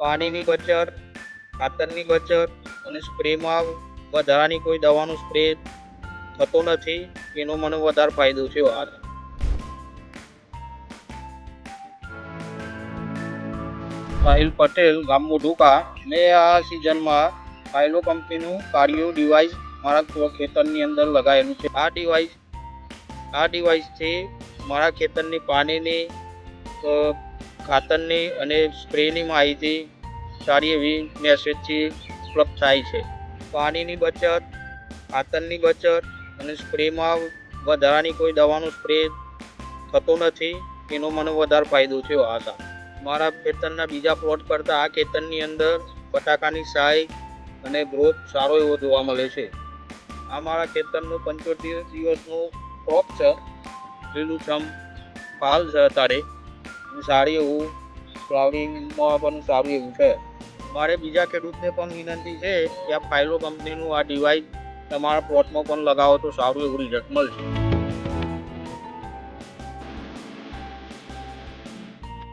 પાણીની બચત, ખાતરની બચત અને સ્પ્રેમાં વધારાની કોઈ દવાનો સ્પ્રે થતો નથી. એનો મને વધારે ફાયદો છે. સાહિલ પટેલ, ગામ મોઢુકા. મેં આ સિઝનમાં ફાઇલો કંપનીનું કાર્ડિયો ડિવાઇસ મારા ખેતરની અંદર લગાવેલું છે. આ ડિવાઇસથી મારા ખેતરની પાણીની, ખાતરની અને સ્પ્રેની માહિતી સારી એવી મેસેજથી ઉપલબ્ધ થાય છે. પાણીની બચત, ખાતરની બચત અને સ્પ્રેમાં વધારાની કોઈ દવાનો સ્પ્રે થતો નથી. એનો મને વધારે ફાયદો થયો. મારા ખેતરના બીજા પ્લોટ કરતાં આ ખેતરની અંદર બટાકાની સાઈઝ અને ગ્રોથ સારો એવો જોવા મળે છે. આ મારા ખેતરનું 75 દિવસનું ક્રોપ છે. લીલુંછમ ફાલ છે અત્યારે. સારી એવું ફ્લાવરિંગમાં પણ સારું એવું છે. મારે બીજા ખેડૂતને પણ વિનંતી છે કે આ ફાઇલો કંપનીનું આ ડિવાઇસ તમારા પ્લોટમાં પણ લગાવો તો સારું એવું રિઝલ્ટ મળશે.